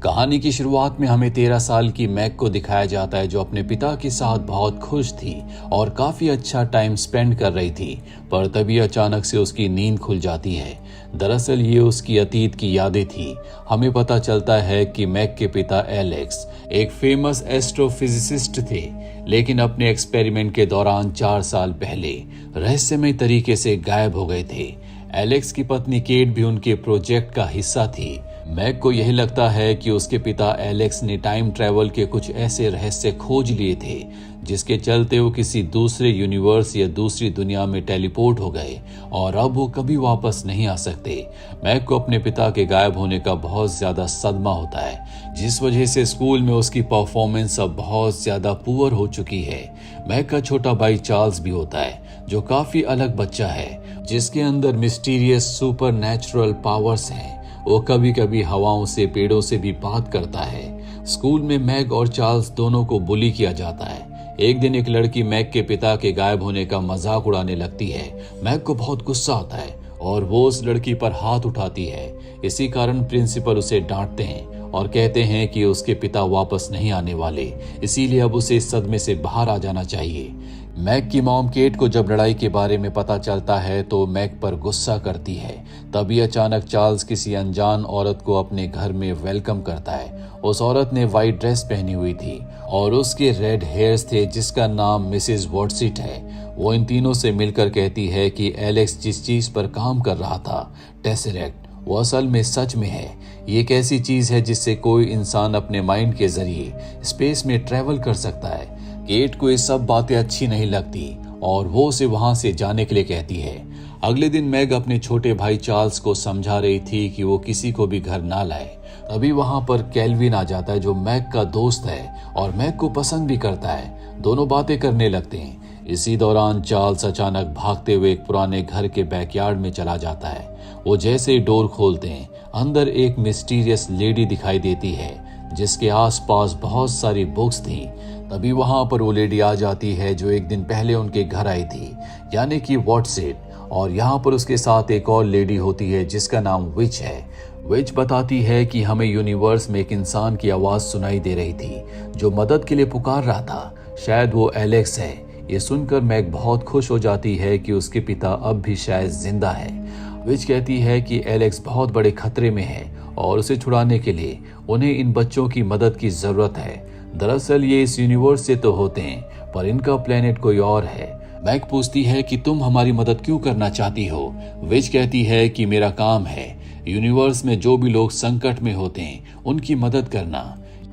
कहानी की शुरुआत में हमें 13 साल की मैग को दिखाया जाता है, जो अपने पिता के साथ बहुत खुश थी और काफी अच्छा टाइम स्पेंड कर रही थी। पर तभी अचानक से उसकी नींद खुल जाती है। दरअसल ये उसकी अतीत की यादें थी। हमें पता चलता है कि मैग के पिता एलेक्स एक फेमस एस्ट्रोफिजिसिस्ट थे, लेकिन अपने एक्सपेरिमेंट के दौरान 4 साल पहले रहस्यमय तरीके से गायब हो गए थे। एलेक्स की पत्नी केट भी उनके प्रोजेक्ट का हिस्सा थी। मैग को यही लगता है कि उसके पिता एलेक्स ने टाइम ट्रैवल के कुछ ऐसे रहस्य खोज लिए थे जिसके चलते वो किसी दूसरे यूनिवर्स या दूसरी दुनिया में टेलीपोर्ट हो गए और अब वो कभी वापस नहीं आ सकते। मैग को अपने पिता के गायब होने का बहुत ज्यादा सदमा होता है, जिस वजह से स्कूल में उसकी परफॉर्मेंस अब बहुत ज्यादा पुअर हो चुकी है। मैग का छोटा भाई चार्ल्स भी होता है, जो काफी अलग बच्चा है, जिसके अंदर मिस्टीरियस सुपर नेचुरल पावर्स हैं। वो कभी कभी हवाओं से, पेड़ों से भी बात करता है। स्कूल में मैग और चार्ल्स दोनों को बुली किया जाता है। एक दिन एक लड़की मैग के पिता के गायब होने का मजाक उड़ाने लगती है। मैग को बहुत गुस्सा आता है और वो उस लड़की पर हाथ उठाती है। इसी कारण प्रिंसिपल उसे डांटते हैं और कहते हैं कि उसके पिता वापस नहीं आने वाले, इसीलिए अब उसे इस सदमे से बाहर आ जाना चाहिए। मैग की मॉम केट को जब लड़ाई के बारे में पता चलता है तो मैग पर गुस्सा करती है। तभी अचानक चार्ल्स किसी अनजान औरत को अपने घर में वेलकम करता है। उस औरत ने वाइट ड्रेस पहनी हुई थी और उसके रेड हेयर्स थे, जिसका नाम मिसेस वॉटसिट है। वो इन तीनों से मिलकर कहती है कि एलेक्स जिस चीज पर काम कर रहा था, टेसरेक्ट, वो असल में सच में है। ये एक ऐसी चीज है जिससे कोई इंसान अपने माइंड के जरिए स्पेस में ट्रेवल कर सकता है। केट को ये सब बातें अच्छी नहीं लगती और वो उसे वहां से जाने के लिए कहती है। अगले दिन मैग अपने छोटे भाई चार्ल्स को समझा रही थी कि वो किसी को भी घर ना लाए। तभी वहां पर केल्विन आ जाता है, जो मैग का दोस्त है और मैग को पसंद भी करता है। दोनों बातें करने लगते हैं। इसी दौरान चार्ल्स अचानक भागते हुए एक पुराने घर के बैकयार्ड में चला जाता है। वो जैसे ही डोर खोलते हैं, अंदर एक मिस्टीरियस लेडी दिखाई देती है, जिसके आसपास बहुत सारी बुक्स थी। तभी वहां पर वो लेडी आ जाती है जो एक दिन पहले उनके घर आई थी, यानी कि वॉटसिट। और यहाँ पर उसके साथ एक और लेडी होती है जिसका नाम विच है। विच बताती है कि हमें यूनिवर्स में एक इंसान की आवाज सुनाई दे रही थी जो मदद के लिए पुकार रहा था। शायद वो एलेक्स है। ये सुनकर मैग बहुत खुश हो जाती है कि उसके पिता अब भी शायद जिंदा है। विच कहती है कि एलेक्स बहुत बड़े खतरे में है और उसे छुड़ाने के लिए उन्हें इन बच्चों की मदद की जरूरत है। दरअसल ये इस यूनिवर्स से तो होते हैं, पर इनका प्लेनेट कोई और है। मैग पूछती है कि तुम हमारी मदद क्यों करना चाहती हो। विच कहती है कि मेरा काम है यूनिवर्स में जो भी लोग संकट में होते हैं उनकी मदद करना।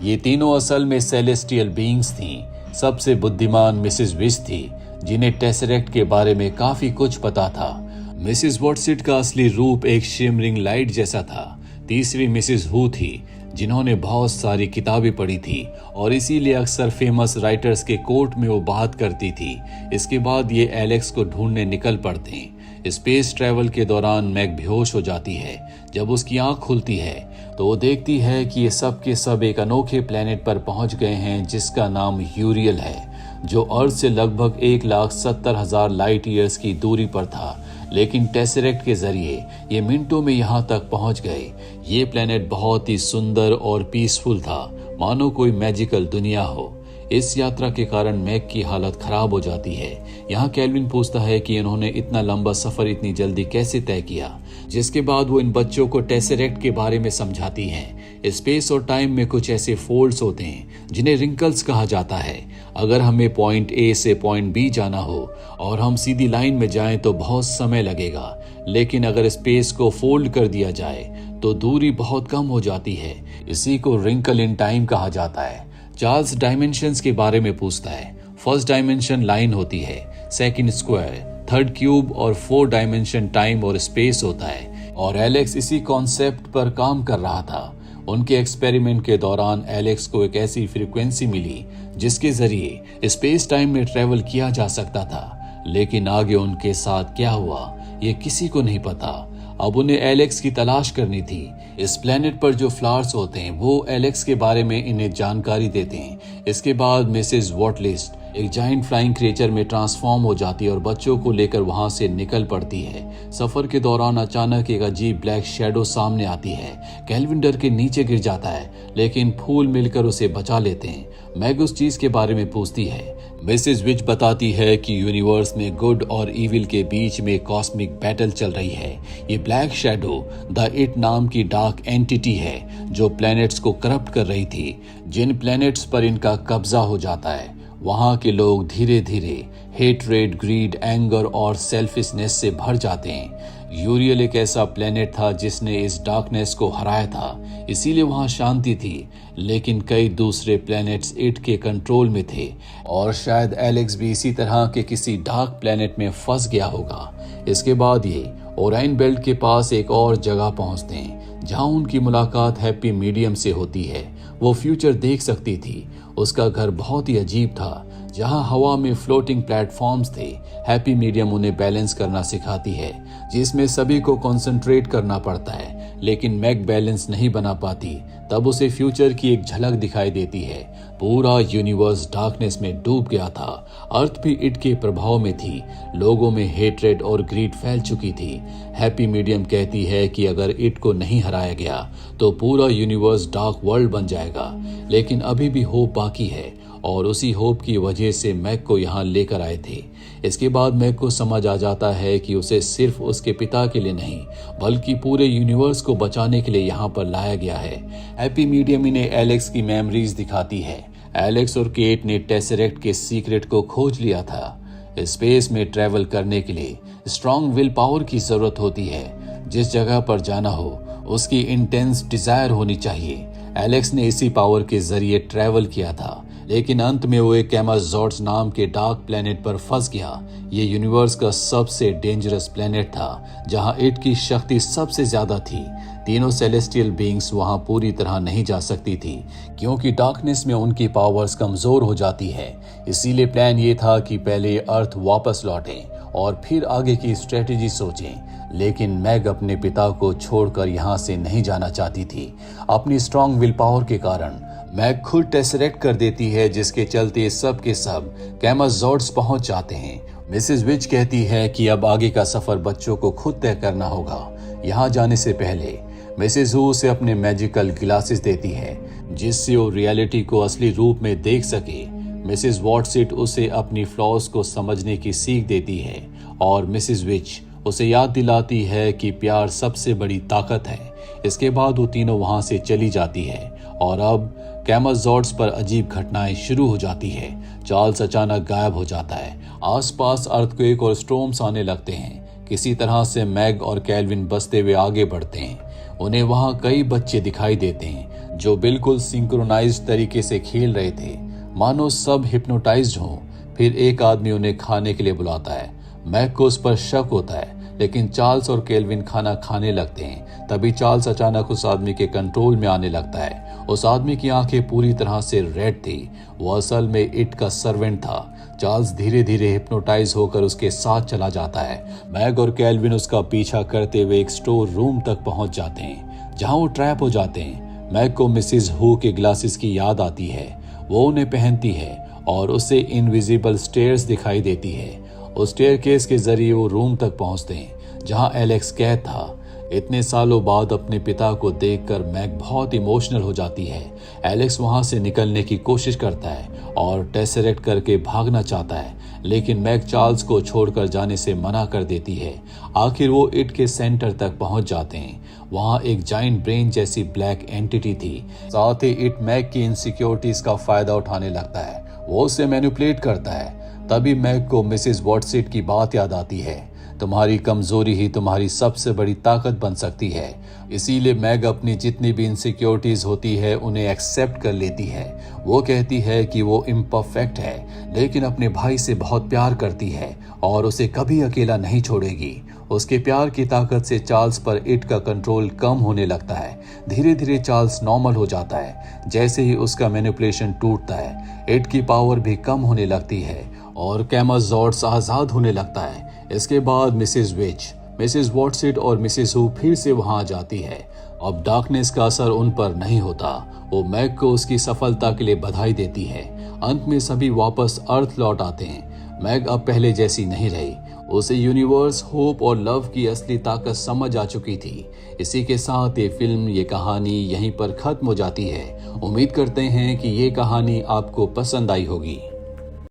ये तीनों असल में सेलेस्टियल बीइंग्स थीं। सबसे बुद्धिमान मिसेस विच थी, जिन्हें टेसरेक्ट के बारे में काफी कुछ पता था। मिसेस वॉटसिट का असली रूप एक शिमरिंग लाइट जैसा था। तीसरी मिसेस हू थी, जिन्होंने बहुत सारी किताबें पढ़ी थी और इसीलिए अक्सर फेमस राइटर्स के कोर्ट में वो बात करती थी। इसके बाद ये एलेक्स को ढूंढने निकल पड़ते हैं। स्पेस ट्रैवल के दौरान मैग बेहोश हो जाती है। जब उसकी आंख खुलती है तो वो देखती है कि ये सब के सब एक अनोखे प्लेनेट पर पहुंच गए हैं जिसका नाम यूरियल है, जो अर्थ से लगभग 1,70,000 लाइट ईयर्स की दूरी पर था। लेकिन टेसरेक्ट के जरिए ये मिनटों में यहाँ तक पहुँच गए। ये प्लेनेट बहुत ही सुंदर और पीसफुल था, मानो कोई मैजिकल दुनिया हो। इस यात्रा के कारण मैग की हालत खराब हो जाती है। यहाँ केल्विन पूछता है कि इन्होंने इतना लंबा सफर इतनी जल्दी कैसे तय किया, जिसके बाद वो इन बच्चों को टेसरेक्ट के बारे में समझाती हैं। स्पेस और टाइम में कुछ ऐसे फोल्ड्स होते हैं जिन्हें रिंकल्स कहा जाता है। अगर हमें पॉइंट ए से पॉइंट बी जाना हो और हम सीधी लाइन में जाएं तो बहुत समय लगेगा, लेकिन अगर स्पेस को फोल्ड कर दिया जाए तो दूरी बहुत कम हो जाती है। इसी को रिंकल इन टाइम कहा जाता है। चार्ल्स डायमेंशंस के बारे में पूछता है। फर्स्ट डायमेंशन लाइन होती है, सेकंड स्क्वायर, थर्ड क्यूब और फोर्थ डायमेंशन टाइम और स्पेस होता है। और एलेक्स इसी कॉन्सेप्ट पर काम कर रहा था। उनके एक्सपेरिमेंट के दौरान एलेक्स को एक ऐसी फ्रीक्वेंसी मिली जिसके जरिए स्पेस टाइम में ट्रेवल किया जा सकता था, लेकिन आगे उनके साथ क्या हुआ ये किसी को नहीं पता। अब उन्हें एलेक्स की तलाश करनी थी। इस प्लेनेट पर जो फ्लावर्स होते हैं वो एलेक्स के बारे में इन्हें जानकारी देते हैं। इसके बाद मिसेस वॉटलिस्ट एक जाइंट फ्लाइंग क्रिएचर में ट्रांसफॉर्म हो जाती है और बच्चों को लेकर वहां से निकल पड़ती है। सफर के दौरान अचानक एक अजीब ब्लैक शैडो सामने आती है। केल्विन डर के नीचे गिर जाता है, लेकिन फूल मिलकर उसे बचा लेते हैं। मैग उस चीज के बारे में पूछती है। मिसेस विच बताती है कि यूनिवर्स में गुड और इविल के बीच में कॉस्मिक बैटल चल रही है। ये ब्लैक शैडो द इट नाम की डार्क एंटिटी है जो प्लैनेट्स को करप्ट कर रही थी। जिन प्लैनेट्स पर इनका कब्जा हो जाता है वहां के लोग धीरे धीरे हेट्रेड, ग्रीड, एंगर और सेल्फिशनेस से भर जाते हैं। यूरियल एक ऐसा प्लेनेट था जिसने इस डार्कनेस को हराया था, इसीलिए वहां शांति थी। लेकिन कई दूसरे प्लैनेट्स इट के कंट्रोल में थे और शायद एलेक्स भी इसी तरह के किसी डार्क प्लैनेट में फंस गया होगा। इसके बाद ये ओराइन बेल्ट के पास एक और जगह पहुंचते हैं जहां उनकी मुलाकात हैप्पी मीडियम से होती है। वो फ्यूचर देख सकती थी। उसका घर बहुत ही अजीब था जहां हवा में फ्लोटिंग प्लेटफॉर्म्स थे। हैप्पी मीडियम उन्हें बैलेंस करना सिखाती है जिसमें सभी को कंसंट्रेट करना पड़ता है, लेकिन मैग बैलेंस नहीं बना पाती। तब उसे फ्यूचर की एक झलक दिखाई देती है। पूरा यूनिवर्स डार्कनेस में डूब गया था। अर्थ भी इट के प्रभाव में थी। लोगों में हेट्रेड और ग्रीड फैल चुकी थी। हैप्पी मीडियम कहती है कि अगर इट को नहीं हराया गया तो पूरा यूनिवर्स डार्क वर्ल्ड बन जाएगा, लेकिन अभी भी होप बाकी है और उसी होप की वजह से मैग को यहाँ लेकर आए थे। इसके बाद मैग को समझ आ जाता है कि उसे सिर्फ उसके पिता के लिए नहीं बल्कि पूरे यूनिवर्स को बचाने के लिए यहाँ पर लाया गया है। हैप्पी मीडियम इन्हें एलेक्स की मेमोरीज दिखाती है। एलेक्स और केट ने टेसरेक्ट के सीक्रेट को खोज लिया था। स्पेस में ट्रेवल करने के लिए स्ट्रॉन्ग विल पावर की जरूरत होती है। जिस जगह पर जाना हो उसकी इंटेंस डिजायर होनी चाहिए। एलेक्स ने इसी पावर के जरिए ट्रेवल किया था, लेकिन अंत में वो एक कैमाजॉर्ड्स नाम के डार्क प्लेनेट पर फंस गया। ये यूनिवर्स का सबसे डेंजरस प्लेनेट था जहां इट की शक्ति सबसे ज्यादा थी। तीनों सेलेस्टियल बीइंग्स वहां पूरी तरह नहीं जा सकती थी क्योंकि डार्कनेस में उनकी पावर्स कमजोर हो जाती है। इसीलिए प्लान ये था कि पहले अर्थ वापस लौटें और फिर आगे की स्ट्रेटेजी सोचें। लेकिन मैग अपने पिता को छोड़कर यहाँ से नहीं जाना चाहती थी। अपनी स्ट्रॉन्ग विल पावर के कारण मैग खुद टेसरेक्ट कर देती है, जिसके चलते सब के सब कैमाजॉर्ड्स पहुंच जाते हैं। मिसेस विच कहती है कि अब आगे का सफर बच्चों को खुद तय करना होगा। यहाँ जाने से पहले मिसेस हू उसे अपने मैजिकल ग्लासेस देती है जिससे वो रियलिटी को असली रूप में देख सके। मिसेस वॉटसिट उसे अपनी फ्लॉज को समझने की सीख देती है और मिसेस विच उसे याद दिलाती है कि प्यार सबसे बड़ी ताकत है। इसके बाद वो तीनों वहां से चली जाती है और अब कैमाजॉर्ड्स पर अजीब घटनाएं शुरू हो जाती है। चार्ल्स अचानक गायब हो जाता है। आसपास अर्थक्वेक और स्टॉर्म्स आने लगते हैं। किसी तरह से मैग और केल्विन बचते हुए आगे बढ़ते हैं। उन्हें वहां कई बच्चे दिखाई देते हैं जो बिल्कुल सिंक्रोनाइज्ड तरीके से खेल रहे थे, मानो सब हिप्नोटाइज्ड हों। फिर एक आदमी उन्हें खाने के लिए बुलाता है। मैग को उस पर शक होता है, लेकिन चार्ल्स और केल्विन खाना खाने लगते हैं। तभी चार्ल्स अचानक उस आदमी के कंट्रोल में आने लगता है। उस आदमी की आंखें पूरी तरह से रेड थी। वो असल में इट का सर्वेंट था। चार्ल्स धीरे धीरे हिप्नोटाइज होकर उसके साथ चला जाता है। मैग और केल्विन उसका पीछा करते हुए एक स्टोर रूम तक पहुंच जाते हैं जहां वो ट्रैप हो जाते हैं। मैग को मिसेस हू के ग्लासेस की याद आती है। वो उन्हें पहनती है और उसे इनविजिबल स्टेयर्स दिखाई देती है। उस स्टेयरकेस के जरिए वो रूम तक पहुंचते हैं जहां एलेक्स कैद था। इतने सालों बाद अपने पिता को देखकर मैग बहुत इमोशनल हो जाती है। एलेक्स वहां से निकलने की कोशिश करता है और टेसरेक्ट करके भागना चाहता है, लेकिन मैग चार्ल्स को छोड़कर जाने से मना कर देती है। आखिर वो इट के सेंटर तक पहुंच जाते हैं। वहां एक जाइंट ब्रेन जैसी ब्लैक एंटिटी थी। साथ ही इट मैग की इनसिक्योरिटीज का फायदा उठाने लगता है। वो उसे मैनिपुलेट करता है। तभी मैग को मिसेस वॉटसिट की बात याद आती है, तुम्हारी कमजोरी ही तुम्हारी सबसे बड़ी ताकत बन सकती है। इसीलिए मैग अपनी जितनी भी इनसिक्योरिटीज होती है उन्हें एक्सेप्ट कर लेती है। वो कहती है कि वो इम्परफेक्ट है, लेकिन अपने भाई से बहुत प्यार करती है और उसे कभी अकेला नहीं छोड़ेगी। उसके प्यार की ताकत से चार्ल्स पर इट का कंट्रोल कम होने लगता है। धीरे धीरे चार्ल्स नॉर्मल हो जाता है। जैसे ही उसका मैनिपुलेशन टूटता है, इट की पावर भी कम होने लगती है और कैमाजॉर्ड्स आजाद होने लगता है। इसके बाद मिसेस विच, मिसेस वॉटसिट और मिसेस हू फिर से वहां आ जाती है। अब डार्कनेस का असर उन पर नहीं होता। वो मैग को उसकी सफलता के लिए बधाई देती है अंत में सभी वापस अर्थ लौट आते हैं। मैग अब पहले जैसी नहीं रही। उसे यूनिवर्स, होप और लव की असली ताकत समझ आ चुकी थी। इसी के साथ ये फिल्म, ये कहानी यहीं पर खत्म हो जाती है। उम्मीद करते हैं कि ये कहानी आपको पसंद आई होगी।